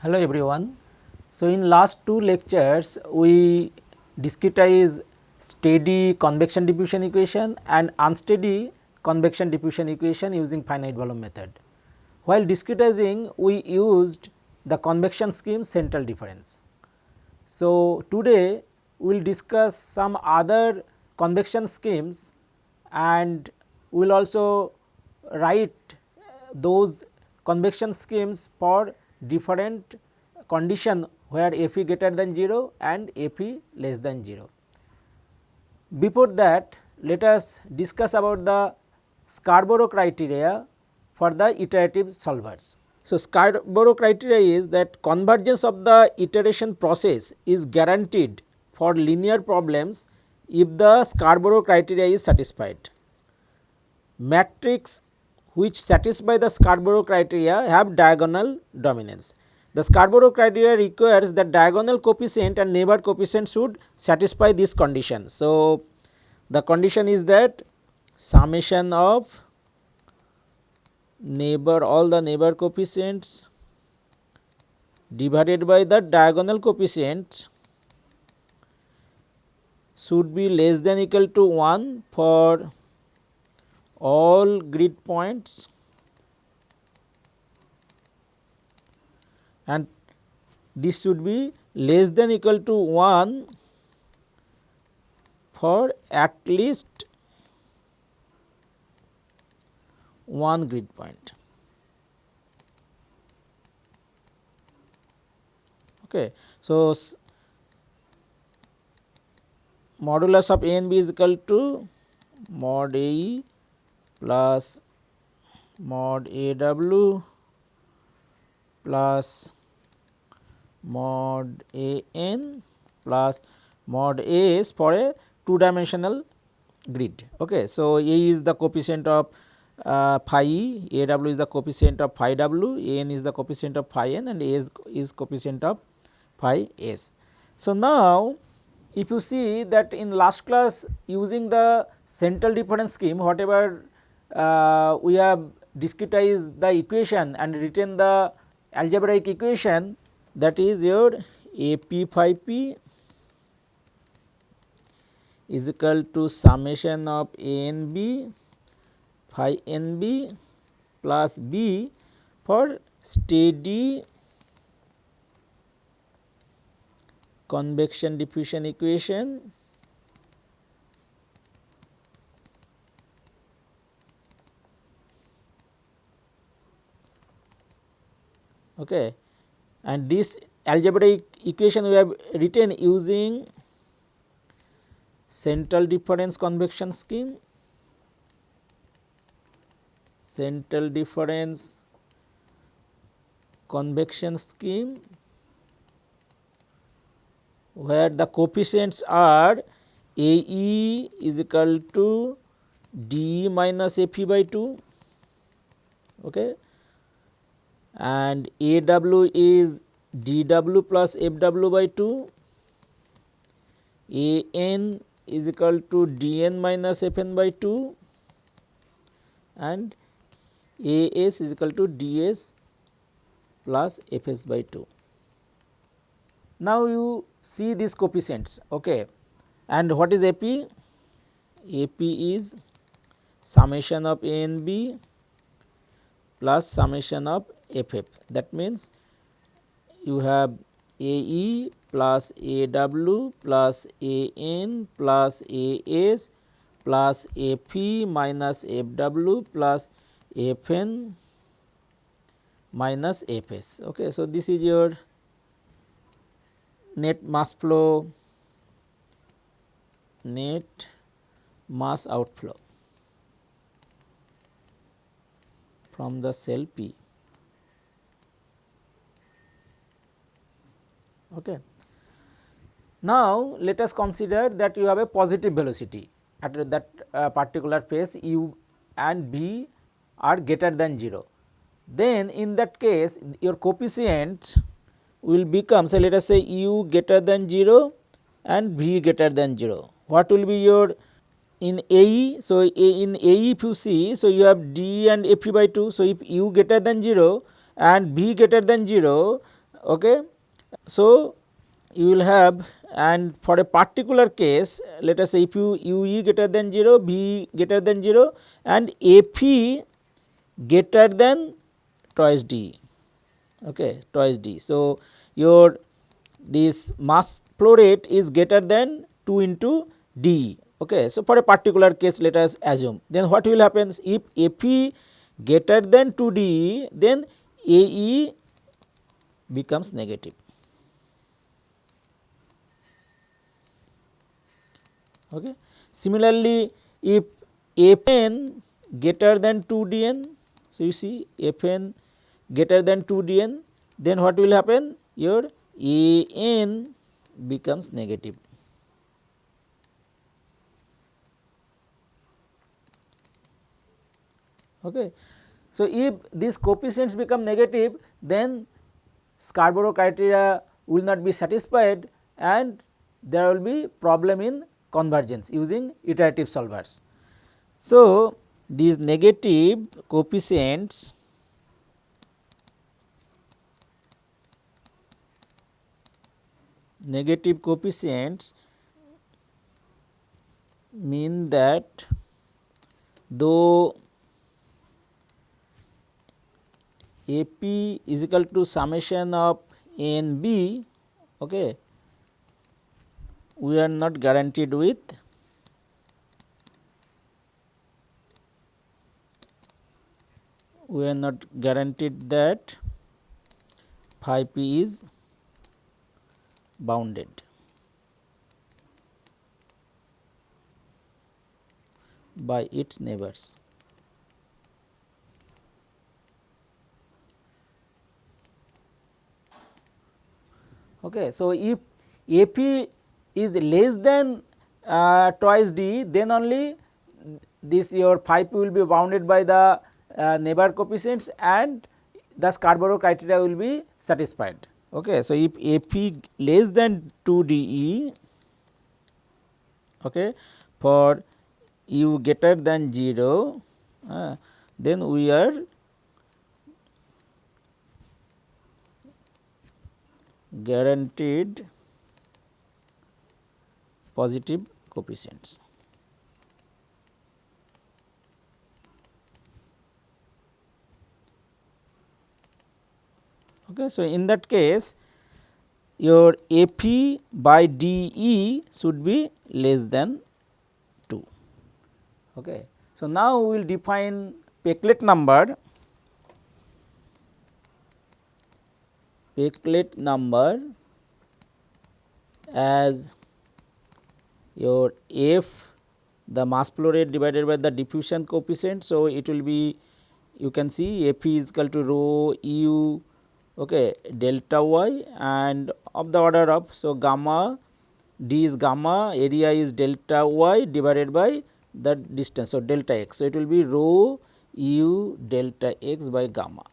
Hello everyone. So, in last two lectures we discretize steady convection diffusion equation and unsteady convection diffusion equation using finite volume method. While discretizing we used the convection scheme central difference. So, today we will discuss some other convection schemes and we will also write those convection schemes for different condition where Fe greater than 0 and Fe less than 0. Before that, let us discuss about the Scarborough criteria for the iterative solvers. So, Scarborough criteria is that convergence of the iteration process is guaranteed for linear problems if the Scarborough criteria is satisfied. Matrix which satisfy the Scarborough criteria have diagonal dominance. The Scarborough criteria requires that diagonal coefficient and neighbor coefficient should satisfy this condition. So, the condition is that summation of neighbor all the neighbor coefficients divided by the diagonal coefficient should be less than equal to 1 for all grid points and this should be less than equal to 1 for at least one grid point. Okay. So, modulus of A and B is equal to mod AE plus mod AW plus mod AN plus mod AS for a two dimensional grid. Okay. So, A is the coefficient of phi E, AW is the coefficient of phi W, AN is the coefficient of phi N and AS is coefficient of phi S. So, now if you see that in last class using the central difference scheme whatever we have discretized the equation and written the algebraic equation, that is your AP phi P is equal to summation of A N B phi N B plus B for steady convection diffusion equation okay. And this algebraic equation we have written using central difference convection scheme, central difference convection scheme where the coefficients are AE is equal to D minus FE by 2 okay, and AW is DW plus FW by 2, AN is equal to DN minus FN by 2 and AS is equal to DS plus FS by 2. Now, you see these coefficients okay. And what is AP? AP is summation of A and B plus summation of FF, that means you have AE plus AW plus AN plus AS plus FE minus FW plus FN minus FS. Okay. So, this is your net mass flow, net mass outflow from the cell P. Okay. Now, let us consider that you have a positive velocity at that particular phase u and v are greater than 0. Then in that case your coefficient will become, say let us say u greater than 0 and v greater than 0. What will be your in AE? So, in AE if you see, so you have D and FE by 2. So, if u greater than 0 and v greater than 0, Okay. So, you will have, and for a particular case, let us say if you UE greater than 0, B greater than 0 and FE greater than twice D, okay, twice D. So, your this mass flow rate is greater than 2 into D. Okay. So, for a particular case let us assume, then what will happen if FE greater than 2 D, then AE becomes negative. Okay. Similarly, if Fn greater than 2 Dn, so you see Fn greater than 2 Dn, then what will happen? Your An becomes negative. Okay. So, if these coefficients become negative, then Scarborough criteria will not be satisfied and there will be problem in convergence using iterative solvers. So, these negative coefficients mean that though AP is equal to summation of N B, okay, we are not guaranteed with that phi p is bounded by its neighbors. Okay. So, if AP is less than twice D, then only this your phi p will be bounded by the neighbor coefficients and the Scarborough criteria will be satisfied. Okay. So, if AP less than 2 DE, okay, for U greater than 0, then we are guaranteed positive coefficients. Okay. So, in that case your AP by DE should be less than 2. Okay. So, now we will define Peclet number. Peclet number as your F, the mass flow rate divided by the diffusion coefficient. So, it will be, you can see F is equal to rho u, okay, delta y and of the order of, so gamma d is gamma, area is delta y divided by the distance, so delta x. So, it will be rho u delta x by gamma.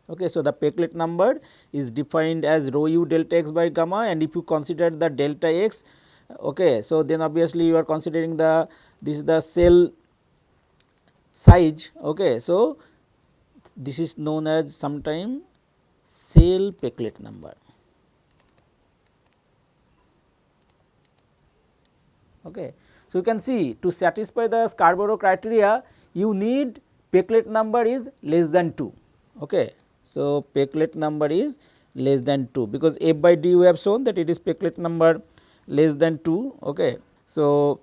Okay. So, the Peclet number is defined as rho u delta x by gamma, and if you consider the delta x, okay, so then obviously you are considering the, this is the cell size. Okay. So, this is known as sometime cell Peclet number. Okay. So, you can see to satisfy the Scarborough criteria you need Peclet number is less than 2. Okay. So, Peclet number is less than 2, because F by D we have shown that it is Peclet number less than 2. Okay. So,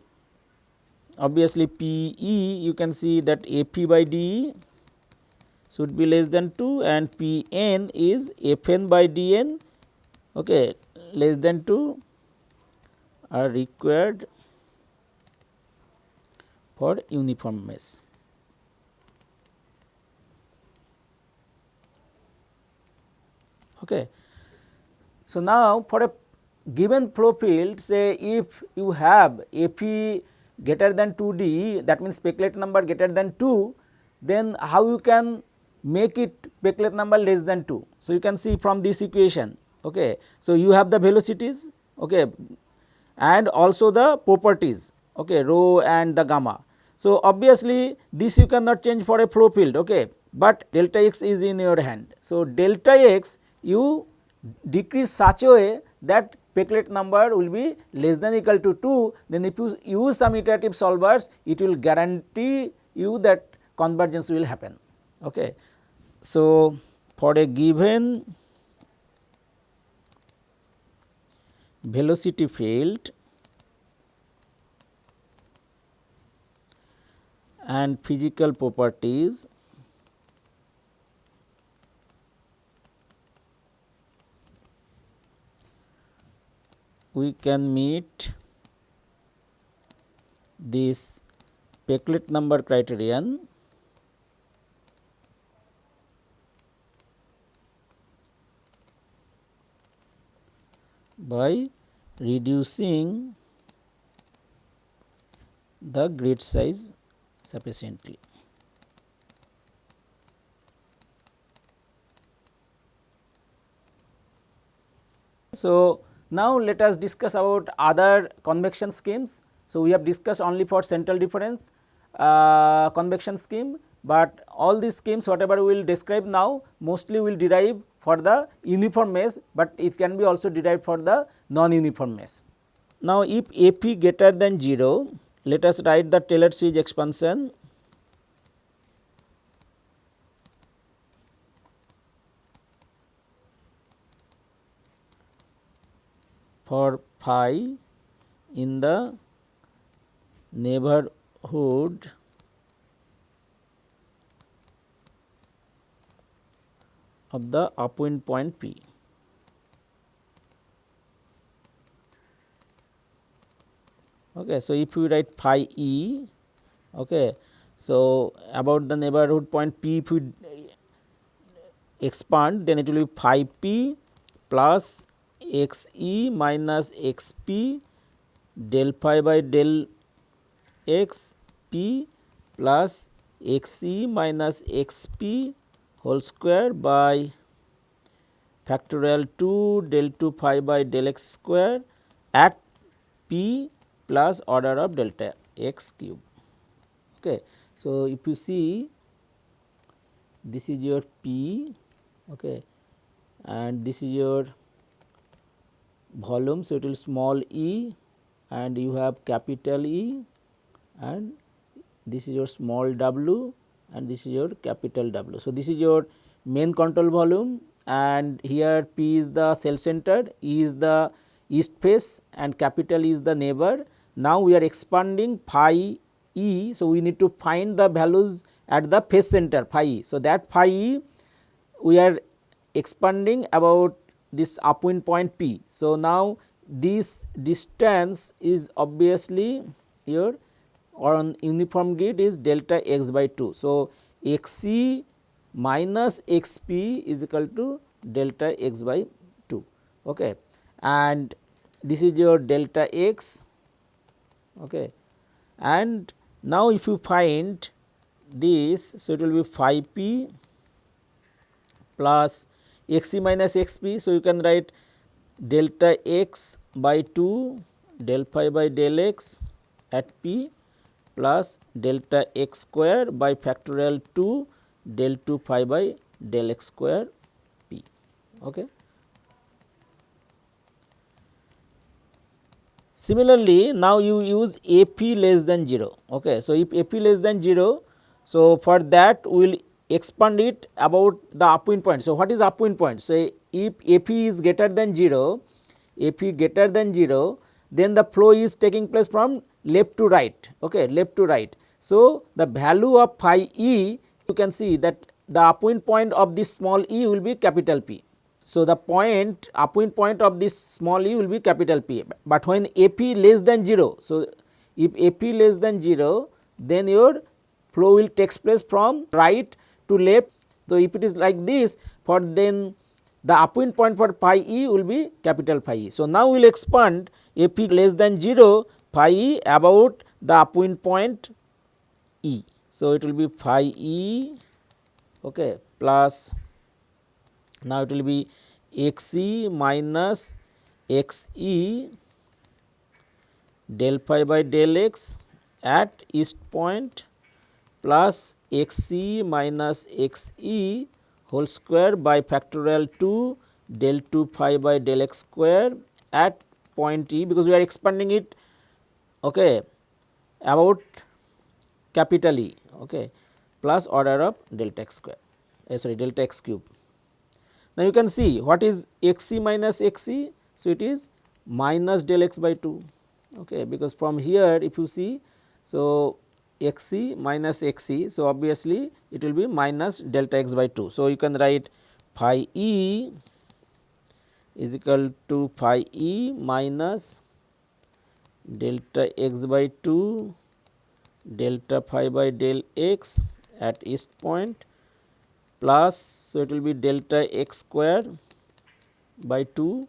obviously P E you can see that F E by D E should be less than 2 and P N is F N by D N, okay, less than 2 are required for uniform mesh. Okay. So, now for a given flow field, say if you have Fe greater than 2 D, that means Peclet number greater than 2, then how you can make it Peclet number less than 2. So, you can see from this equation. Okay. So, you have the velocities, okay, and also the properties, okay, rho and the gamma. So, obviously this you cannot change for a flow field, okay, but delta x is in your hand. So, delta x you decrease such a way that Peclet number will be less than equal to 2, then if you use some iterative solvers, it will guarantee you that convergence will happen. Okay. So, for a given velocity field and physical properties, we can meet this Peclet number criterion by reducing the grid size sufficiently. So, now let us discuss about other convection schemes. So, we have discussed only for central difference convection scheme, but all these schemes whatever we will describe now mostly will derive for the uniform mesh, but it can be also derived for the non-uniform mesh. Now, if AP greater than 0, let us write the Taylor series expansion for phi in the neighborhood of the upwind point P. Okay. So, if we write phi E, okay, so about the neighborhood point P, if we expand, then it will be phi P plus x e minus x p del phi by del x p plus x e minus x p whole square by factorial 2 del 2 phi by del x square at p plus order of delta x cube. Okay. So, if you see this is your p, okay, and this is your volume. So, it will small e and you have capital E and this is your small w and this is your capital W. So, this is your main control volume and here P is the cell centered, E is the east face and capital E is the neighbor. Now, we are expanding phi E. So, we need to find the values at the face center phi E. So, that phi E we are expanding about this upwind point P. So, now this distance is obviously your on uniform grid is delta x by 2. So, x c minus x p is equal to delta x by 2, okay. And this is your delta x, okay. And now, if you find this, so it will be phi p plus x c minus x p. So, you can write delta x by 2 del phi by del x at p plus delta x square by factorial 2 del 2 phi by del x square p. Okay. Similarly, now you use A p less than 0. Okay. So, if A p less than 0, so for that we will expand it about the upwind point. So, what is upwind point? So, if A p is greater than 0, A p greater than 0, then the flow is taking place from left to right, okay, left to right. So, the value of phi e, you can see that the upwind point of this small e will be capital P. So, the point upwind point of this small e will be capital P, but when A p less than 0. So, if A p less than 0, then your flow will takes place from right to left. So, if it is like this, for then the upwind point for phi e will be capital phi e. So, now we will expand A p less than 0 phi e about the upwind point e. So, it will be phi e, okay, plus now it will be x e minus x e del phi by del x at east point plus x e minus x e whole square by factorial 2 del 2 phi by del x square at point E, because we are expanding it, okay, about capital E, okay, plus order of delta x square, sorry, delta x cube. Now, you can see what is x c minus x c. So, it is minus del x by 2, okay, because from here if you see, so x c minus x c. So, obviously, it will be minus delta x by 2. So, you can write phi e is equal to phi e minus delta x by 2 delta phi by del x at east point plus, so it will be delta x square by 2,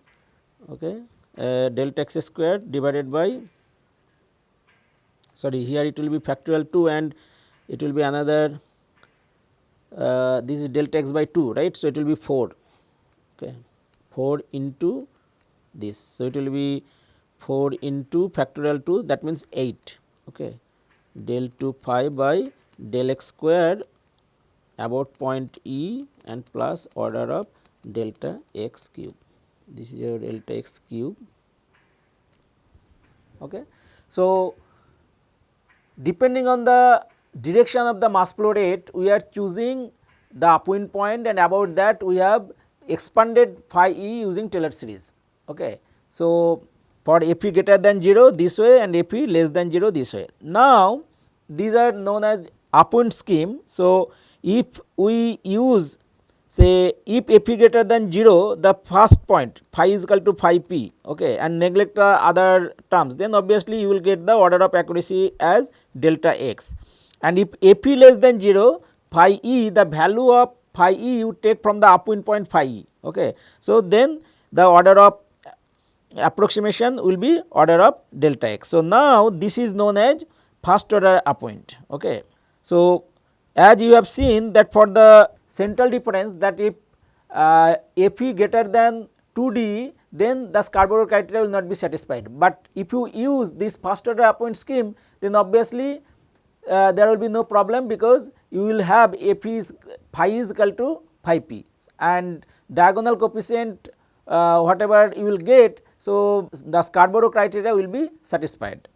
okay, delta x square divided by, sorry, here it will be factorial 2 and it will be another, this is delta x by 2, right. So, it will be 4, okay, 4 into this. So, it will be 4 into factorial 2, that means 8, okay, del 2 phi by del x square about point E and plus order of delta x cube. This is your delta x cube. Okay. So, depending on the direction of the mass flow rate, we are choosing the upwind point, and about that we have expanded phi e using Taylor series. Okay. So, for F e greater than 0 this way and F e less than 0 this way. Now, these are known as upwind scheme. So, if we use, say, if F e greater than 0, the first point phi is equal to phi p, okay, and neglect the other terms, then obviously you will get the order of accuracy as delta x. And if F e less than 0, phi e, the value of phi e you take from the upwind point phi e. Okay. So, then the order of approximation will be order of delta x. So, now this is known as first order upwind. Okay. So, as you have seen that for the central difference, that if F e greater than 2d, then the Scarborough criteria will not be satisfied, but if you use this first order upwind scheme, then obviously there will be no problem, because you will have F e is phi is equal to phi p and diagonal coefficient whatever you will get. So, the Scarborough criteria will be satisfied.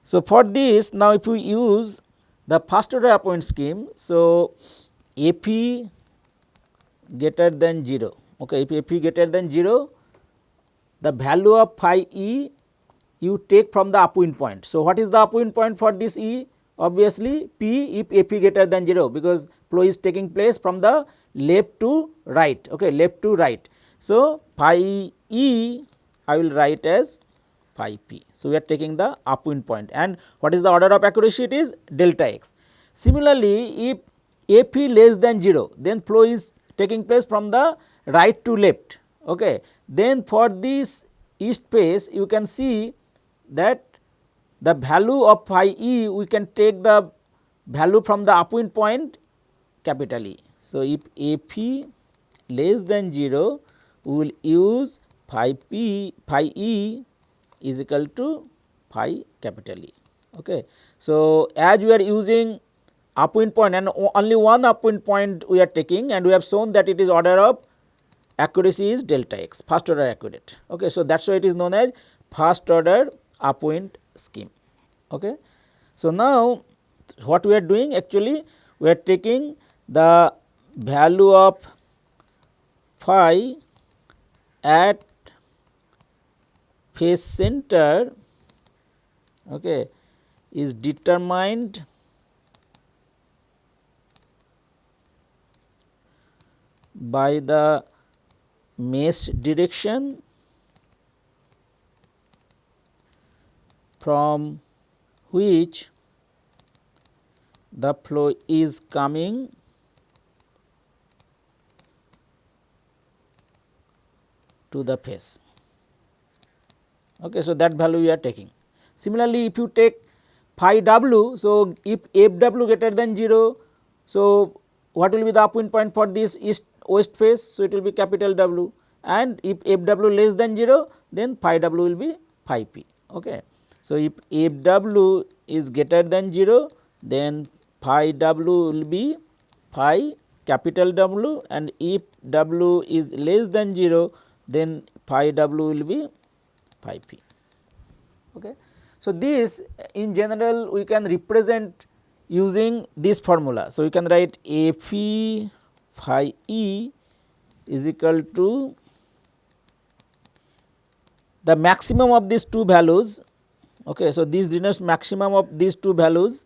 So, for this, now if you use the first order upwind scheme, so F e greater than 0, okay, if F e greater than 0, the value of phi e you take from the upwind point. So, what is the upwind point for this E? Obviously, P if F e greater than 0, because flow is taking place from the left to right, okay, left to right. So, phi E I will write as phi p. So, we are taking the upwind point, and what is the order of accuracy? It is delta x. Similarly, if F e less than 0, then flow is taking place from the right to left. Okay. Then for this east face, you can see that the value of phi e, we can take the value from the upwind point capital E. So, if F e less than 0, we will use phi p, phi e is equal to phi capital E. Okay. So, as we are using upwind point and only one upwind point we are taking, and we have shown that it is order of accuracy is delta x, first order accurate. Okay. So, that is why it is known as first order upwind scheme. Okay. So, now what we are doing, actually we are taking the value of phi at phase center, okay, is determined by the mesh direction from which the flow is coming to the face. Okay. So, that value we are taking. Similarly, if you take phi w, so if f w greater than 0, so what will be the upwind point for this east west face? So, it will be capital W, and if f w less than 0, then phi w will be phi p. Okay. So, if f w is greater than 0, then phi w will be phi capital W, and if W is less than 0, then phi W will be phi p. Okay. So, this in general we can represent using this formula. So, we can write A phi phi e is equal to the maximum of these two values. Okay. So, this denotes maximum of these two values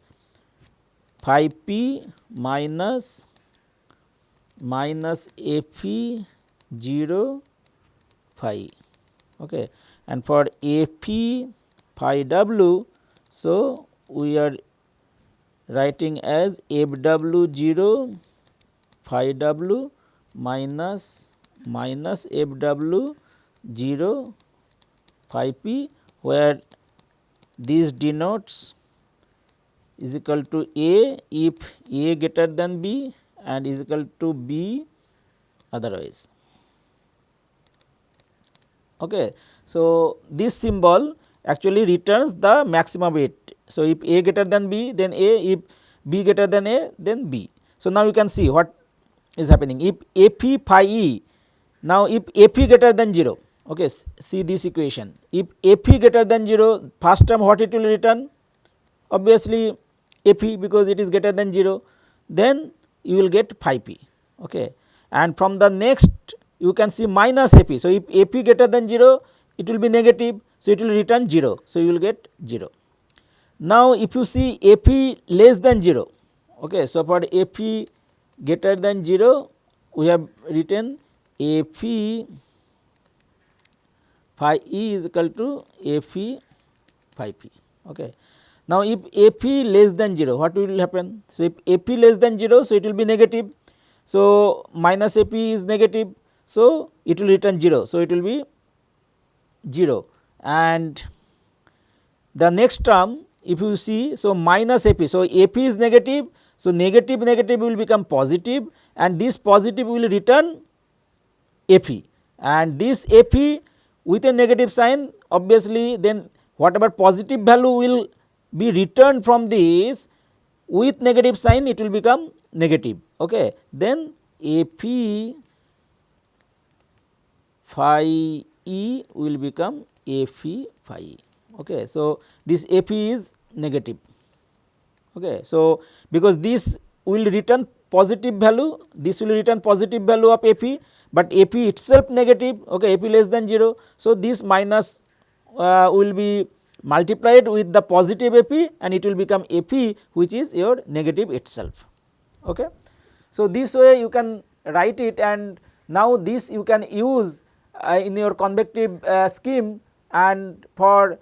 phi p minus A phi 0 phi. Okay. And for A phi phi w, so we are writing as f w 0 phi w minus f w 0 phi p, where this denotes is equal to A if A greater than B and is equal to B otherwise. Okay. So, this symbol actually returns the maximum weight. So, if A greater than B, then A, if B greater than A, then B. So, now you can see what is happening. If A phi phi e, now if A phi greater than 0, okay, see this equation. If A phi greater than 0, first term what it will return? Obviously, A phi, because it is greater than 0, then you will get phi p. Okay. And from the next you can see minus A phi. So, if A phi greater than 0, it will be negative. So, it will return 0. So, you will get 0. Now, if you see A phi less than 0, okay, so for A phi greater than 0, we have written A phi phi e is equal to A phi phi p. Okay. Now, if A phi less than 0, what will happen? So, if A phi less than 0, so it will be negative. So, minus A phi is negative. So, it will return 0. So, it will be 0, and the next term if you see, so minus A phi. So, A phi is negative. So, negative will become positive, and this positive will return A phi, and this A phi with a negative sign, obviously then whatever positive value will be returned from this with negative sign, it will become negative. Okay. Then A phi phi e will become A phi phi e. Okay. So, this A phi is negative. Okay. So, because this will return positive value, this will return positive value of A phi, but A phi itself negative. Okay, A phi less than 0. So, this minus will be multiplied with the positive A phi, and it will become A phi, which is your negative itself. Okay. So, this way you can write it, and now this you can use in your convective scheme, and for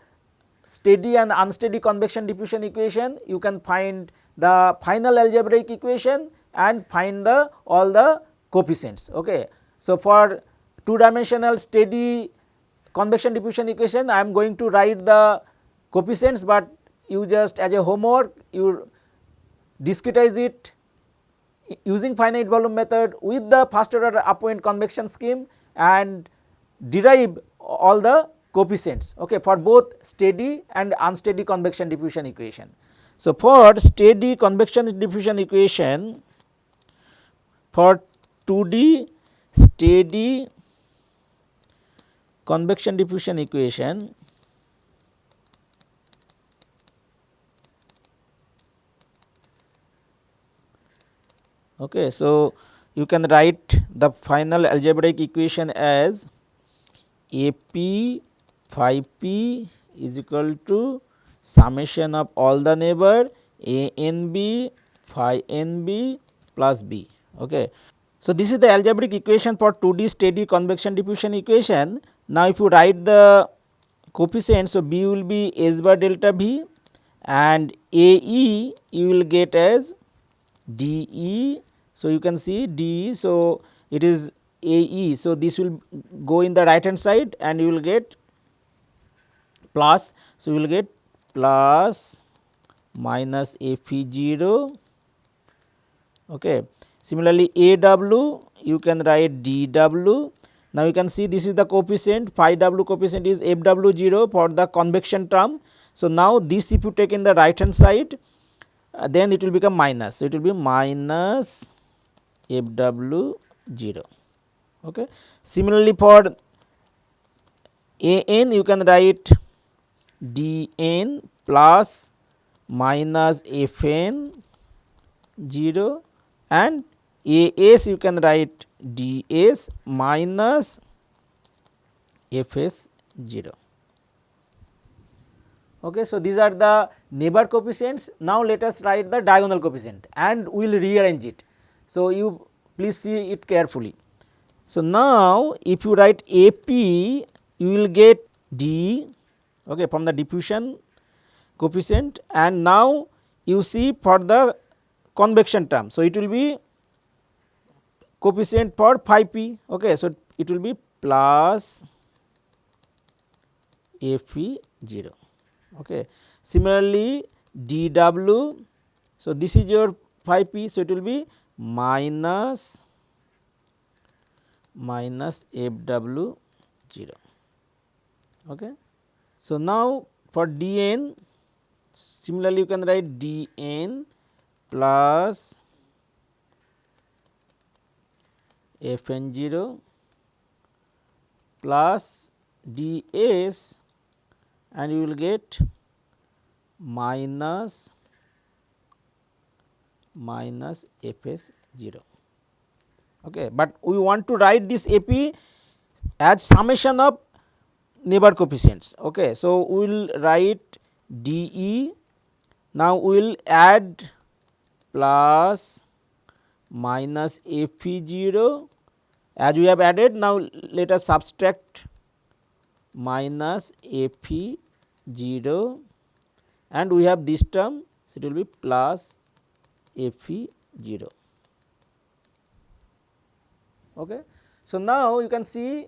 steady and unsteady convection diffusion equation you can find the final algebraic equation and find the all the coefficients. Okay. So, for 2 dimensional steady convection diffusion equation I am going to write the coefficients, but you just as a homework you discretize it using finite volume method with the first order upward convection scheme and derive all the coefficients, okay, for both steady and unsteady convection diffusion equation. So, for steady convection diffusion equation, for 2D steady convection diffusion equation, okay, so you can write the final algebraic equation as A p phi p is equal to summation of all the neighbor A n b phi n b plus b. Okay. So, this is the algebraic equation for 2D steady convection diffusion equation. Now, if you write the coefficient, so b will be s bar delta v, and A e you will get as d e. So, you can see d e. So, it is A e. So, this will go in the right hand side and you will get plus. So, you will get plus minus A phi 0. Okay. Similarly, A w you can write d w. Now, you can see this is the coefficient, phi w coefficient is f w 0 for the convection term. So, now this if you take in the right hand side, then it will become minus. So, it will be minus Fw 0. Okay. Similarly, for An you can write Dn plus minus Fn 0 and As you can write Ds minus Fs 0. Okay, so these are the neighbor coefficients. Now let us write the diagonal coefficient and we will rearrange it. So you please see it carefully. So now if you write AP, you will get D, okay, from the diffusion coefficient, and now you see for the convection term. So it will be coefficient for phi p, okay. So it will be plus Fe 0. Okay. Similarly, dw, so this is your phi p, so it will be minus Fw 0. Okay. So now for dn, similarly you can write dn plus Fn 0 plus ds, and you will get minus Fs 0. Okay. But we want to write this AP as summation of neighbor coefficients. Okay. So we will write dE, now we will add plus minus Fe 0, as we have added. Now let us subtract minus Fe 0 and we have this term, so it will be plus Fe 0. Okay. So now you can see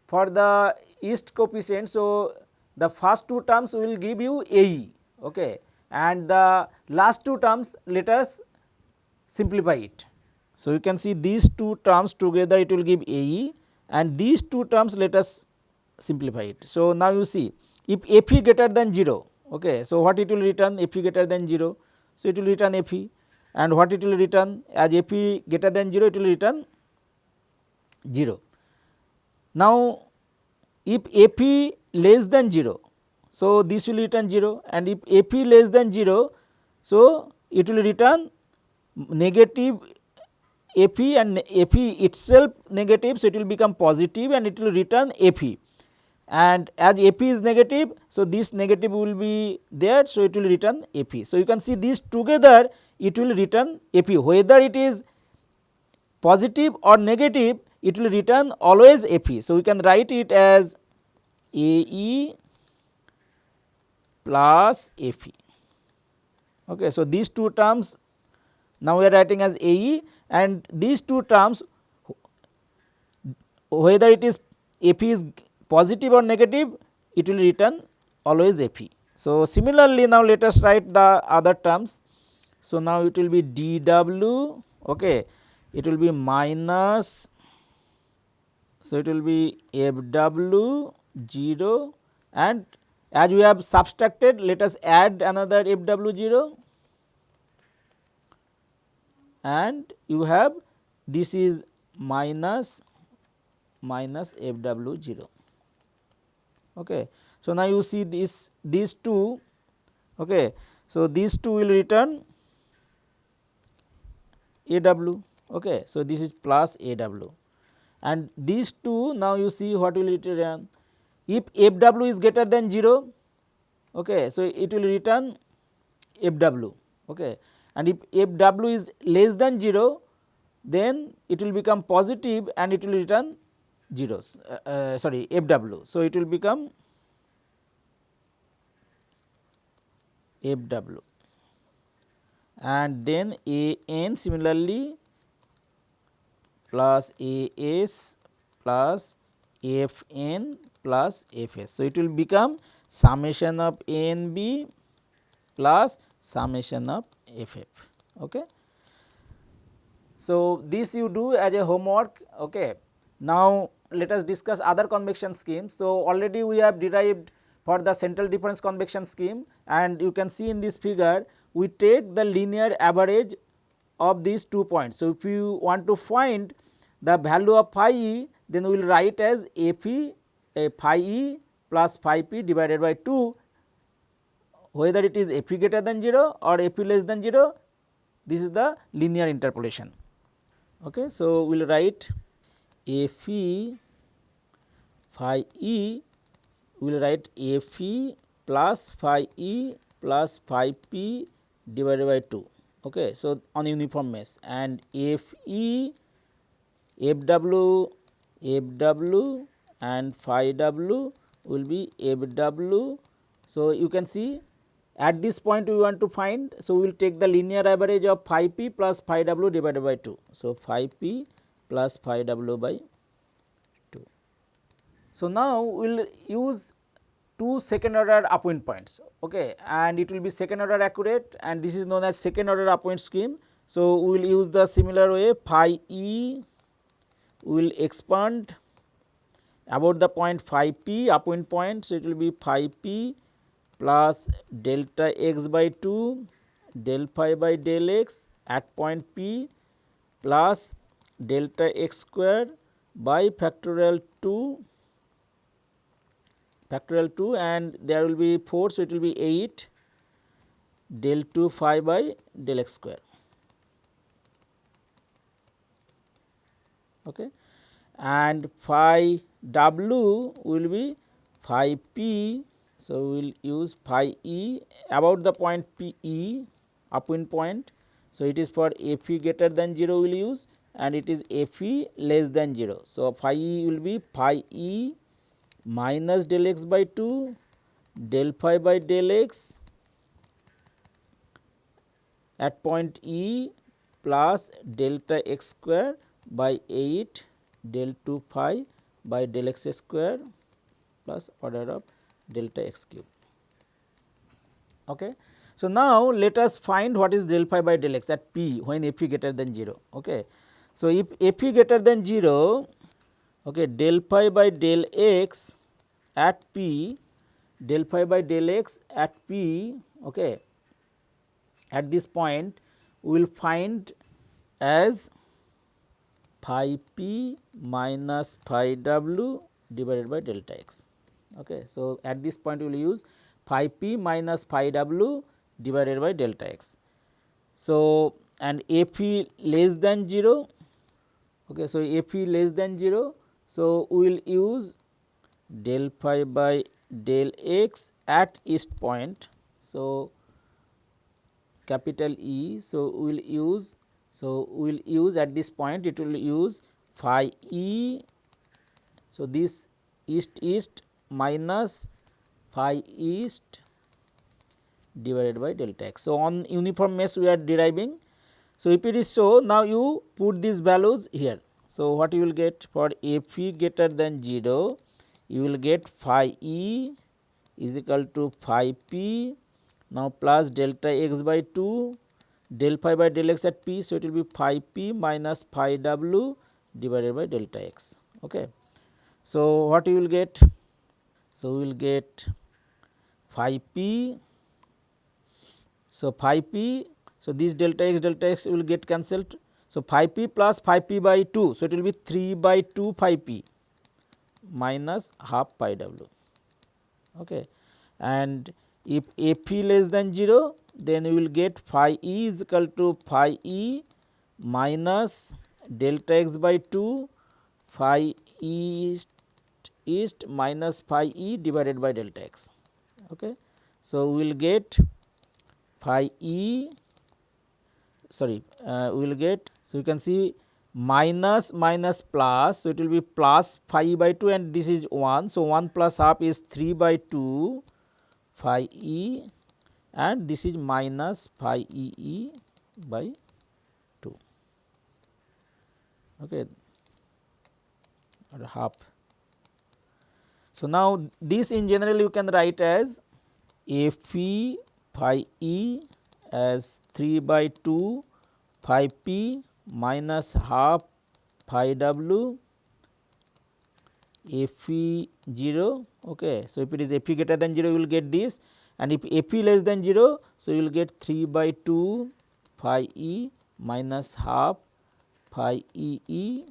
for the east coefficient, so the first two terms will give you AE, okay, and the last two terms let us simplify it. So you can see these two terms together it will give AE, and these two terms let us simplify it. So now you see if Fe greater than 0, okay, so what it will return? Fe greater than 0, so it will return Fe, and what it will return? As Fe greater than 0, it will return 0. Now if Fe less than 0, so this will return 0, and if Fe less than 0, so it will return negative Fe, and Fe itself negative, so it will become positive and it will return Fe, and as Fe is negative, so this negative will be there, so it will return Fe. So you can see these together it will return Fe, whether it is positive or negative, it will return always Fe. So we can write it as Ae plus Fe. Okay. So these two terms now we are writing as Ae, and these two terms whether it is Fe is positive or negative, it will return always Fe. So similarly now let us write the other terms. So now it will be dw, okay, it will be minus, so it will be Fw 0, and as we have subtracted, let us add another Fw 0, and you have this is minus Fw 0. Okay. So now you see these two, okay, so these two will return Aw, okay, so this is plus Aw, and these two now you see what will it return? If Fw is greater than 0, okay, so it will return Fw, okay, and if Fw is less than 0, then it will become positive and it will return zeros, sorry, Fw. So it will become Fw, and then An similarly plus As plus Fn plus Fs. So it will become summation of Anb plus summation of Ff. Okay. So this you do as a homework. Okay. Now let us discuss other convection schemes. So already we have derived for the central difference convection scheme, and you can see in this figure we take the linear average of these 2 points. So, if you want to find the value of phi e, then we will write as f e phi e plus phi p divided by 2, whether it is f e greater than 0 or f e less than 0, this is the linear interpolation. Okay. So, we will write f e phi e, we will write f e plus phi e plus phi p divided by 2. Okay. So, on uniform mesh, and f e f w and phi w will be f w. So, you can see at this point we want to find. So, we will take the linear average of phi p plus phi w divided by 2. So, phi p plus phi w by 2. So, now we will use 2 second order upwind points, okay, and it will be second order accurate, and this is known as second order upwind scheme. So, we will use the similar way. Phi e will expand about the point phi p upwind point. So, it will be phi p plus delta x by 2 del phi by del x at point p plus delta x square by factorial 2 and there will be 4. So, it will be 8 del 2 phi by del x square. Okay. And phi w will be phi p. So, we will use phi e about the point p e upwind point. So, it is for f e greater than 0 we will use, and it is f e less than 0. So, phi e will be phi e minus del x by 2 del phi by del x at point E plus delta x square by 8 del 2 phi by del x square plus order of delta x cube. Okay. So, now let us find what is del phi by del x at p when f e greater than 0. Okay. So, if f e greater than 0, okay, del phi by del x at p, del phi by del x at p, okay, at this point we will find as phi p minus phi w divided by delta x. Okay. So, at this point we will use phi p minus phi w divided by delta x. So, and f e less than 0. Okay. So, f e less than 0. So, we will use del phi by del x at east point. So, capital E. So, we will use, at this point it will use phi e. So, this east minus phi east divided by delta x. So, on uniform mesh we are deriving. So, if it is so, now you put these values here. So, what you will get for f e greater than 0, you will get phi e is equal to phi p now plus delta x by 2 del phi by del x at p. So, it will be phi p minus phi w divided by delta x. Okay. So, what you will get? So, we will get phi p. So, phi p. So, this delta x will get cancelled. So, phi p plus phi p by 2. So, it will be 3 by 2 phi p minus half pi w. Okay. And if f e less than 0, then we will get phi e is equal to phi e minus delta x by 2 phi east minus phi e divided by delta x. Okay. So, we will get phi e, sorry, we will get, so you can see minus plus. So, it will be plus phi by 2 and this is 1. So, 1 plus half is 3 by 2 phi e and this is minus phi e by 2, okay, or half. So, now this in general you can write as f e phi e as 3 by 2 phi p minus half phi w f e 0. Okay. So, if it is f e greater than 0, you will get this, and if f e less than 0, so you will get 3 by 2 phi e minus half phi e e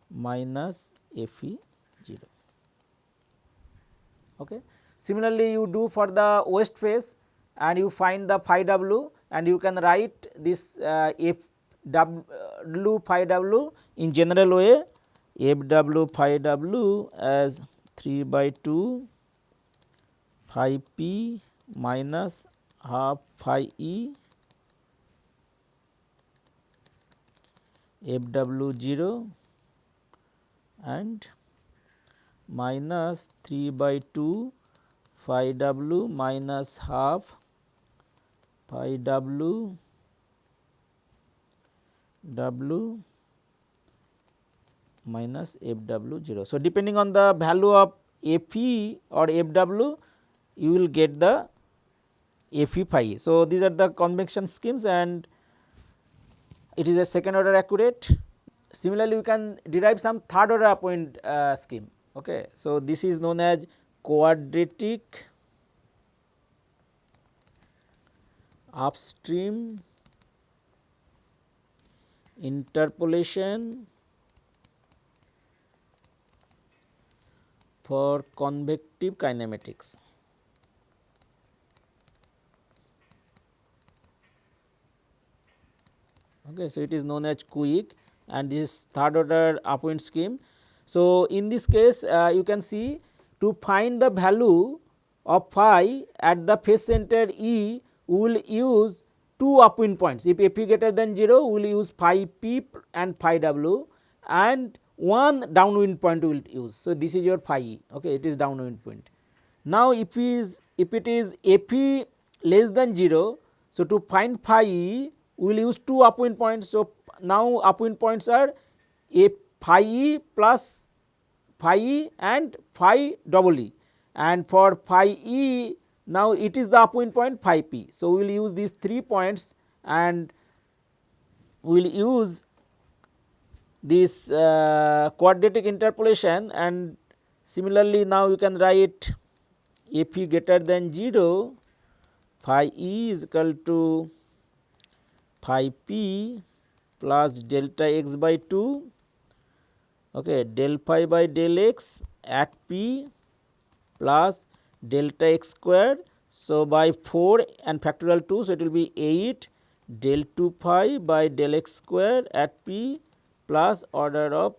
minus f e 0. Okay. Similarly, you do for the west face and you find the phi w and you can write this f w phi w in general way, f w phi w as 3 by 2 phi p minus half phi e f w 0 and minus 3 by 2 phi w minus half phi w minus f w 0. So, depending on the value of f e or f w, you will get the f e phi e. So, these are the convection schemes and it is a second order accurate. Similarly, we can derive some third order appoint scheme. Okay. So, this is known as quadratic upstream interpolation for convective kinematics. Okay. So, it is known as QUIC and this is third order appoint scheme. So, in this case you can see to find the value of phi at the phase center E, we will use two upwind points. If f e greater than 0, we will use phi p and phi w and one downwind point we will use. So, this is your phi e, okay, it is downwind point. Now, if it is f e less than 0, so to find phi e we will use two upwind points. So, now upwind points are a phi e plus phi e and phi double e, and for phi e now it is the upwind point phi p. So, we will use these 3 points and we will use this quadratic interpolation, and similarly now you can write f e greater than 0 phi e is equal to phi p plus delta x by 2, okay, del phi by del x at p plus delta x square. So, by 4 and factorial 2, so it will be 8 del 2 phi by del x square at p plus order of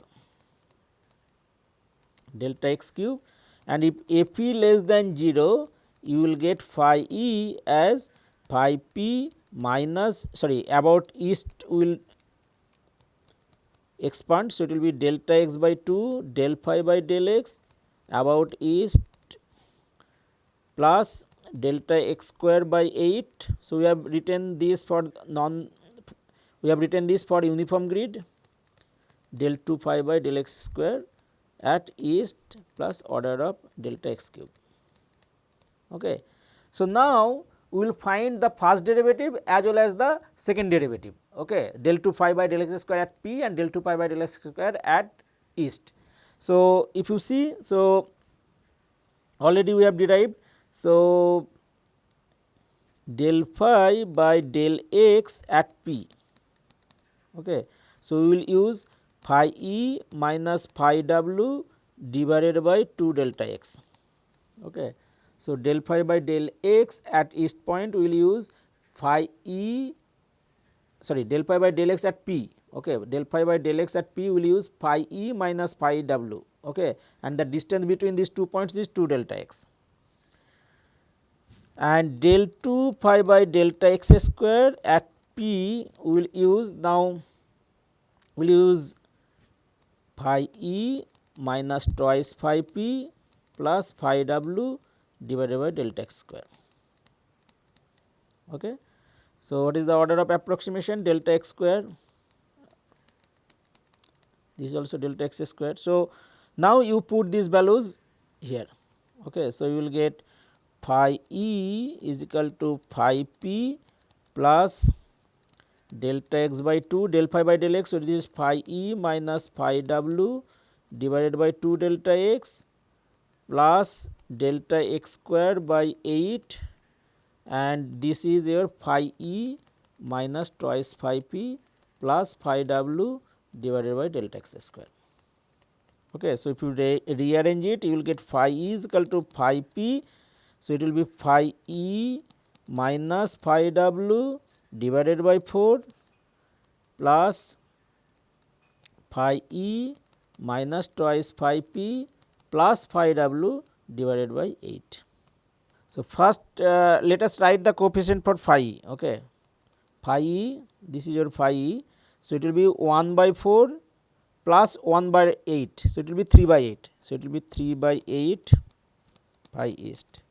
delta x cube, and if f e less than 0, you will get phi e as phi p minus about east will expand. So, it will be delta x by 2 del phi by del x about east plus delta x square by 8. So, we have written this for uniform grid del 2 phi by del x square at east plus order of delta x cube. Okay. So, now we will find the first derivative as well as the second derivative, okay, del 2 phi by del x square at p and del 2 pi by del x square at east. So, if you see, so already we have derived. So, del phi by del x at p, okay. So, we will use phi e minus phi w divided by 2 delta x, okay. So, del phi by del x at east point we will use phi e del phi by del x at p, okay, del phi by del x at p will use phi e minus phi w, okay, and the distance between these 2 points is 2 delta x, and del 2 phi by delta x square at p we will use, now we will use phi e minus twice phi p plus phi w divided by delta x square. Okay. So, what is the order of approximation? Delta x square, this is also delta x square. So, now you put these values here. Okay. So, you will get phi e is equal to phi p plus delta x by 2 del phi by del x. So, this is phi e minus phi w divided by 2 delta x plus delta x square by 8, and this is your phi e minus twice phi p plus phi w divided by delta x square. Okay. So, if you rearrange it, you will get phi e is equal to phi p. So, it will be phi e minus phi w divided by 4 plus phi e minus twice phi p plus phi w divided by 8. So, first let us write the coefficient for phi e. Okay. Phi e, this is your phi e. So, it will be 1 by 4 plus 1 by 8. So, it will be 3 by 8. So, it will be 3 by 8 phi east.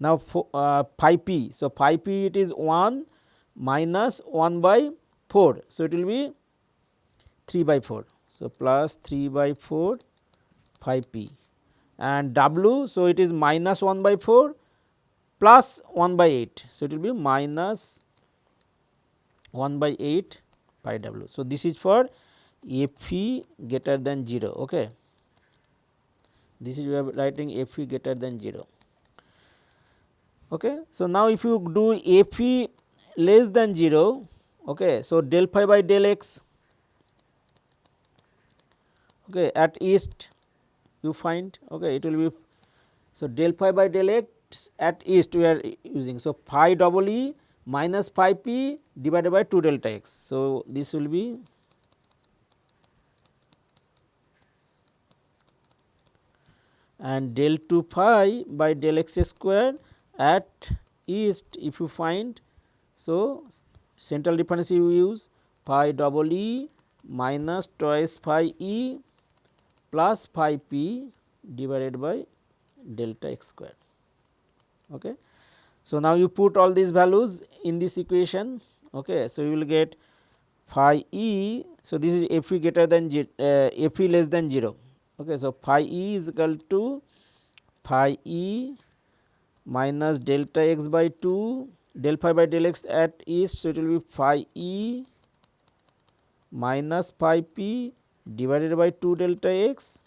Now, phi p. So, phi p it is 1 minus 1 by 4. So, it will be 3 by 4. So, plus 3 by 4 phi p and w. So, it is minus 1 by 4 plus 1 by 8. So, it will be minus 1 by 8 pi w. So, this is for f e greater than 0. Okay. This is we are writing f e greater than 0. Okay. So, now if you do f e less than 0, okay, so del phi by del x, okay, at east you find, okay, it will be, so del phi by del x at east we are using. So, phi double e minus phi p divided by 2 delta x. So, this will be and del 2 phi by del x square at east if you find. So, central difference you use phi double e minus twice phi e plus phi p divided by delta x square. Okay. So, now you put all these values in this equation. Okay. So, you will get phi e. So, this is f e greater than f e less than 0. Okay. So, phi e is equal to phi e minus delta x by 2 del phi by del x at east. So, it will be phi e minus phi p divided by 2 delta x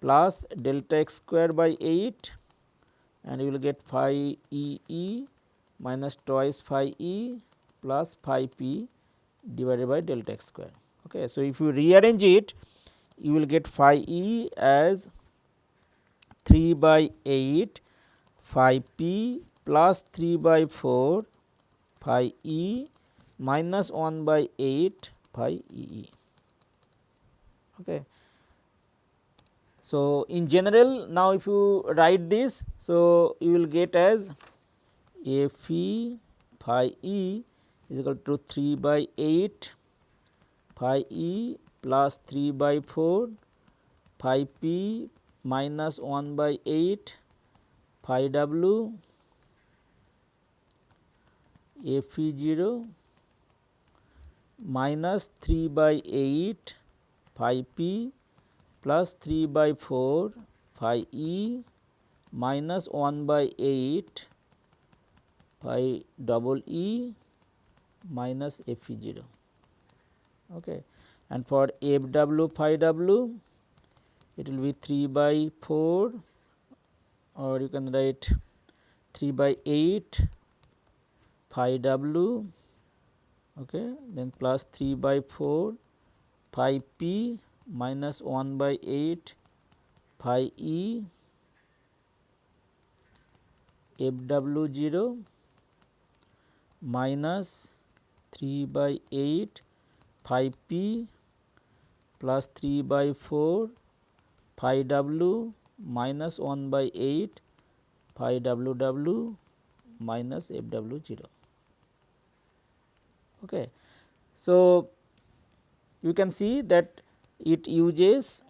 plus delta x square by 8 and you will get phi e minus twice phi e plus phi p divided by delta x square. Okay. So, if you rearrange it, you will get phi e as 3 by 8 phi p plus 3 by 4 phi e minus 1 by 8 phi e. Okay. So, in general, now if you write this, so you will get as f e phi e is equal to 3 by 8 phi e plus 3 by 4 phi p minus 1 by 8 phi w f e 0 minus 3 by 8 phi p plus 3 by 4 phi e minus 1 by 8 phi double e minus f e 0. Okay. And for f w phi w, it will be 3 by 4 or you can write 3 by 8 phi w, okay, then plus 3 by 4 phi p minus 1 by 8 phi e f w 0 minus 3 by 8 phi p plus 3 by 4 phi w minus 1 by 8 phi w w minus f w 0. Okay. So, you can see that it uses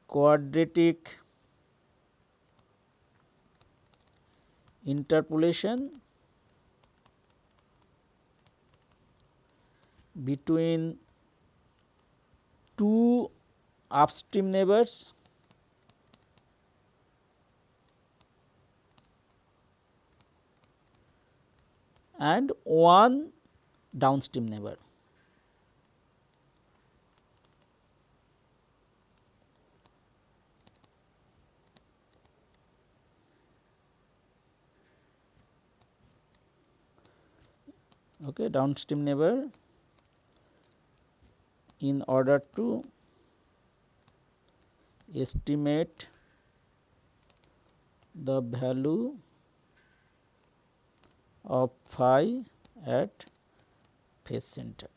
quadratic interpolation between two upstream neighbors and one downstream neighbor. okay, downstream neighbor in order to estimate the value of phi at phase center.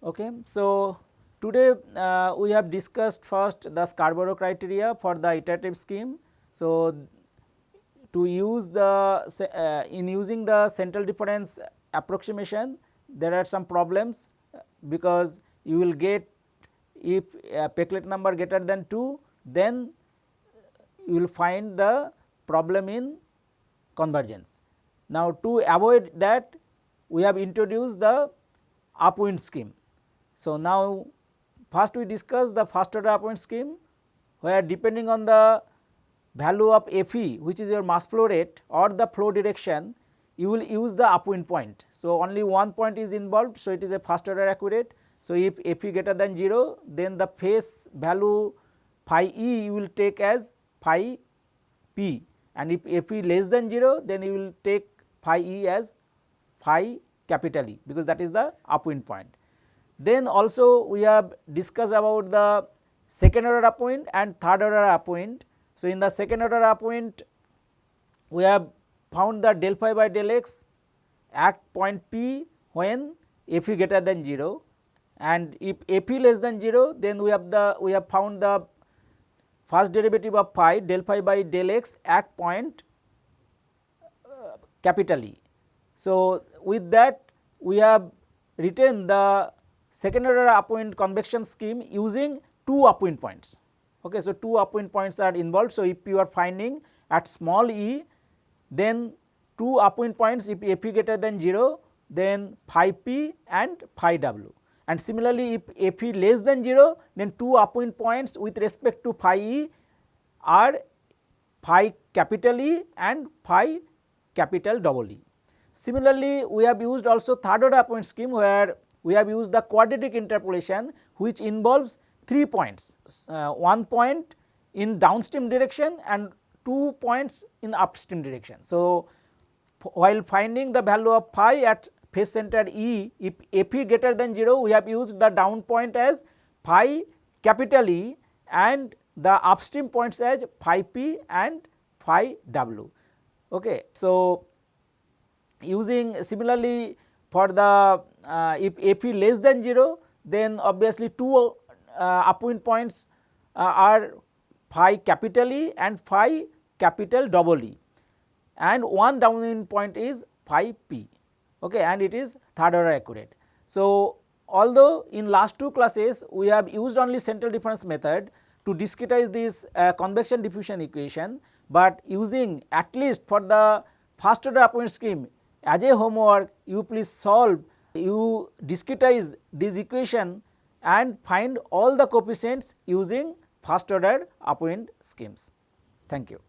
Okay. So, today we have discussed first the Scarborough criteria for the iterative scheme. So, to use the in using the central difference approximation, there are some problems because you will get, if Peclet number greater than 2, then you will find the problem in convergence. Now, to avoid that, we have introduced the upwind scheme. So, now first we discuss the first order upwind scheme, where depending on the value of Fe, which is your mass flow rate or the flow direction, you will use the upwind point. So, only one point is involved. So, it is a first order accurate. So, if Fe greater than 0, then the phase value phi e you will take as phi p, and if Fe less than 0, then you will take phi e as phi capital E, because that is the upwind point. Then also we have discussed about the second order upwind and third order upwind. So, in the second order upwind, we have found the del phi by del x at point P when Fe greater than 0, and if Fe less than 0, then we have found the first derivative of phi del phi by del x at point capital E. So, with that we have written the second order upwind convection scheme using two upwind points. Okay, so, two upwind points are involved. So, if you are finding at small e, then two upwind points, if Fe greater than 0, then phi p and phi w, and similarly if Fe less than 0, then two upwind points with respect to phi e are phi capital E and phi capital double E. Similarly, we have used also third order upwind scheme, where we have used the quadratic interpolation, which involves 3 points, one point in downstream direction and 2 points in upstream direction. So, while finding the value of phi at phase center E, if Fe greater than 0, we have used the down point as phi capital E and the upstream points as phi p and phi w. Okay. So, using similarly for the if Fe less than 0, then obviously two upwind points are phi capital E and phi capital double E, and one downwind point is phi p, okay, and it is third order accurate. So, although in last two classes we have used only central difference method to discretize this convection diffusion equation, but using at least for the first order upwind scheme, as a homework you please solve, you discretize this equation and find all the coefficients using first order upwind schemes. Thank you.